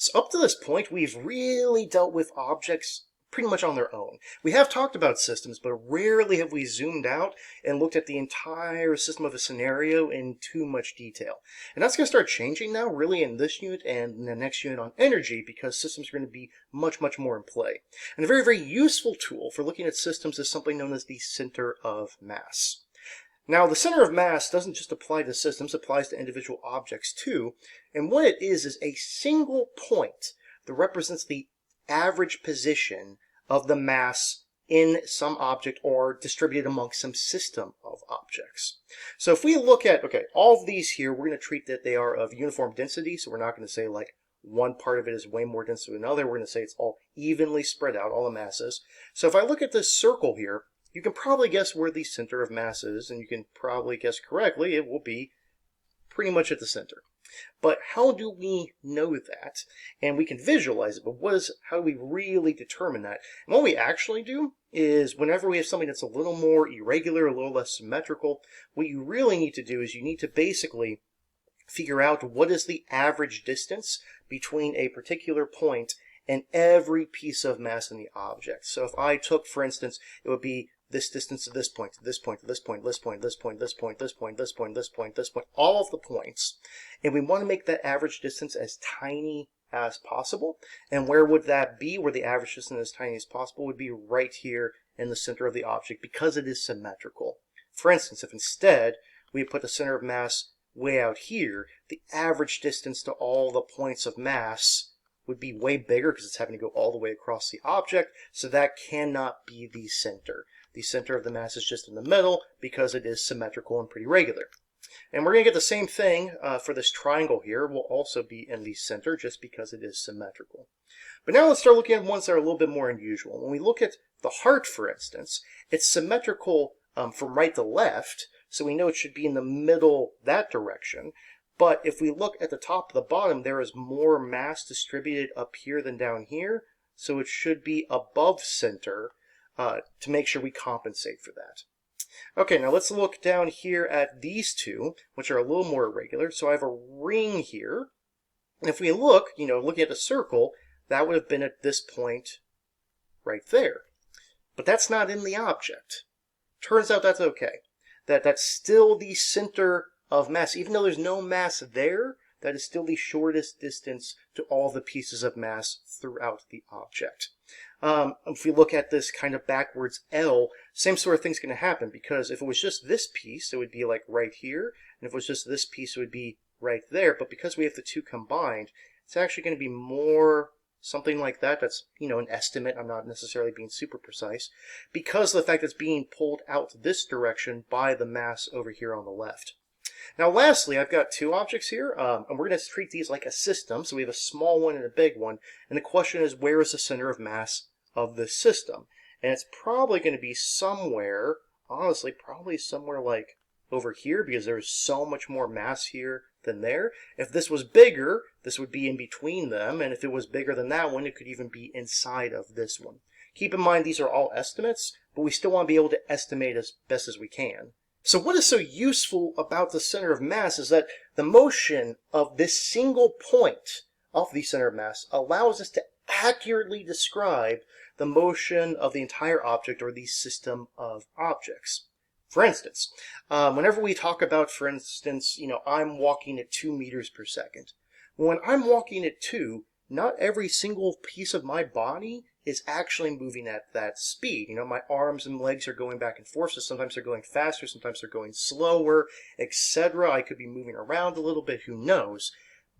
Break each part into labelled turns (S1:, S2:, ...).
S1: So up to this point, we've really dealt with objects pretty much on their own. We have talked about systems, but rarely have we zoomed out and looked at the entire system of a scenario in too much detail. And that's going to start changing now, really, in this unit and in the next unit on energy, because systems are going to be much more in play. And a very useful tool for looking at systems is something known as the center of mass. Now, the center of mass doesn't just apply to systems, it applies to individual objects too. And what it is a single point that represents the average position of the mass in some object or distributed among some system of objects. So if we look at, all of these here, we're going to treat that they are of uniform density. So we're not going to say like one part of it is way more dense than another. We're going to say it's all evenly spread out, all the masses. So if I look at this circle here, you can probably guess where the center of mass is, and you can probably guess correctly it will be pretty much at the center. But how do we know that? And we can visualize it, but how do we really determine that? And what we actually do is whenever we have something that's a little more irregular, a little less symmetrical, what you really need to do is you need to basically figure out what is the average distance between a particular point and every piece of mass in the object. So if I took, for instance, it would be this distance to this point, to this point, to this point, this point, this point, this point, this point, this point, this point, this point, all of the points. And we want to make that average distance as tiny as possible. And where would that be? Where the average distance as tiny as possible would be right here in the center of the object because it is symmetrical. For instance, if instead we put the center of mass way out here, the average distance to all the points of mass would be way bigger because it's having to go all the way across the object, so that cannot be the center. The center of the mass is just in the middle because it is symmetrical and pretty regular. And we're going to get the same thing for this triangle here. Will also be in the center just because it is symmetrical. But now let's start looking at ones that are a little bit more unusual. When we look at the heart, for instance, it's symmetrical from right to left, so we know it should be in the middle that direction. But if we look at the top of the bottom, there is more mass distributed up here than down here, so it should be above center to make sure we compensate for that. Okay, now let's look down here at these two, which are a little more irregular. So I have a ring here, and if we look, looking at the circle, that would have been at this point right there. But that's not in the object. Turns out that's okay. That's still the center of mass. Even though there's no mass there, that is still the shortest distance to all the pieces of mass throughout the object. If we look at this kind of backwards L, same sort of thing's going to happen, because if it was just this piece, it would be like right here, and if it was just this piece, it would be right there. But because we have the two combined, it's actually going to be more something like that. That's, an estimate. I'm not necessarily being super precise, because of the fact that it's being pulled out this direction by the mass over here on the left. Now lastly, I've got two objects here, and we're going to treat these like a system. So we have a small one and a big one, and the question is, where is the center of mass of this system? And it's probably going to be somewhere, honestly, probably somewhere like over here, because there's so much more mass here than there. If this was bigger, this would be in between them, and if it was bigger than that one, it could even be inside of this one. Keep in mind, these are all estimates, but we still want to be able to estimate as best as we can. So what is so useful about the center of mass is that the motion of this single point of the center of mass allows us to accurately describe the motion of the entire object or the system of objects. For instance, whenever we talk about, for instance, I'm walking at 2 meters per second. When I'm walking at 2, not every single piece of my body is actually moving at that speed. My arms and legs are going back and forth, so sometimes they're going faster, sometimes they're going slower, etc. I could be moving around a little bit, who knows.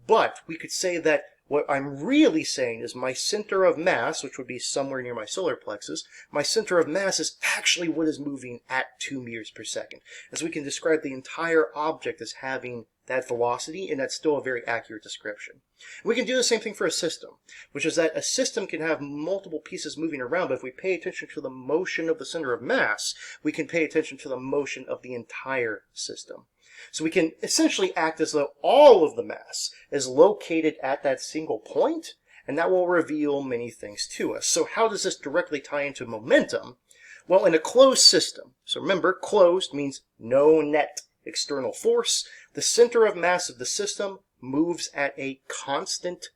S1: But we could say that what I'm really saying is my center of mass, which would be somewhere near my solar plexus, my center of mass is actually what is moving at 2 meters per second. As we can describe the entire object as having that velocity, and that's still a very accurate description. We can do the same thing for a system, which is that a system can have multiple pieces moving around, but if we pay attention to the motion of the center of mass, we can pay attention to the motion of the entire system. So we can essentially act as though all of the mass is located at that single point, and that will reveal many things to us. So how does this directly tie into momentum? Well, in a closed system, so remember, closed means no net external force, the center of mass of the system moves at a constant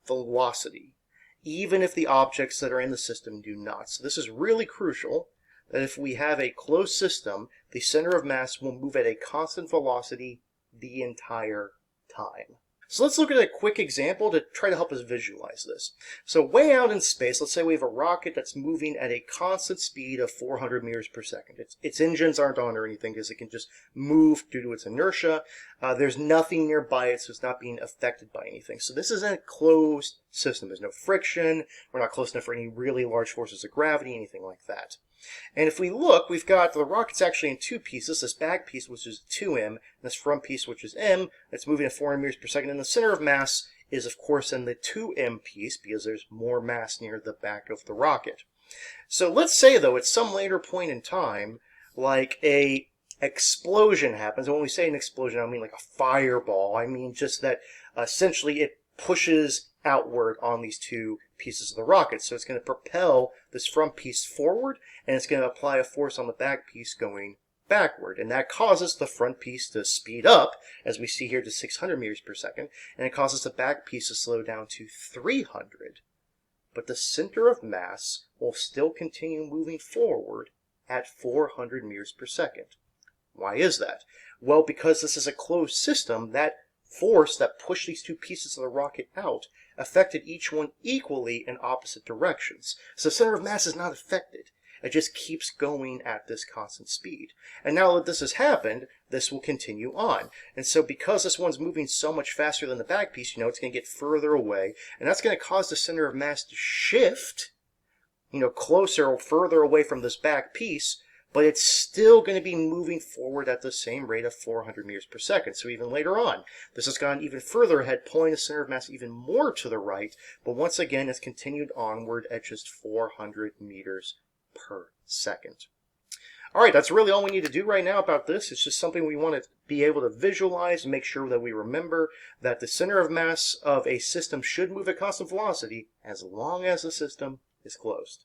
S1: velocity, even if the objects that are in the system do not. So this is really crucial, that if we have a closed system, the center of mass will move at a constant velocity the entire time. So let's look at a quick example to try to help us visualize this. So way out in space, let's say we have a rocket that's moving at a constant speed of 400 meters per second. Its engines aren't on or anything because it can just move due to its inertia. There's nothing nearby it, so it's not being affected by anything. So this is a closed system. There's no friction. We're not close enough for any really large forces of gravity, anything like that. And if we look, we've got the rocket's actually in two pieces. This back piece, which is 2m, and this front piece, which is m, that's moving at 400 meters per second. And the center of mass is, of course, in the 2m piece because there's more mass near the back of the rocket. So let's say, though, at some later point in time, like a explosion happens. And when we say an explosion, I don't mean like a fireball. I mean just that essentially it pushes outward on these two pieces of the rocket. So it's going to propel this front piece forward, and it's going to apply a force on the back piece going backward. And that causes the front piece to speed up, as we see here, to 600 meters per second, and it causes the back piece to slow down to 300. But the center of mass will still continue moving forward at 400 meters per second. Why is that? Well, because this is a closed system, that force that pushed these two pieces of the rocket out affected each one equally in opposite directions. So the center of mass is not affected. It just keeps going at this constant speed. And now that this has happened, this will continue on. And so because this one's moving so much faster than the back piece, it's going to get further away. And that's going to cause the center of mass to shift, closer or further away from this back piece, but it's still going to be moving forward at the same rate of 400 meters per second. So even later on, this has gone even further ahead, pulling the center of mass even more to the right, but once again, it's continued onward at just 400 meters per second. All right, that's really all we need to do right now about this. It's just something we want to be able to visualize and make sure that we remember that the center of mass of a system should move at constant velocity as long as the system is closed.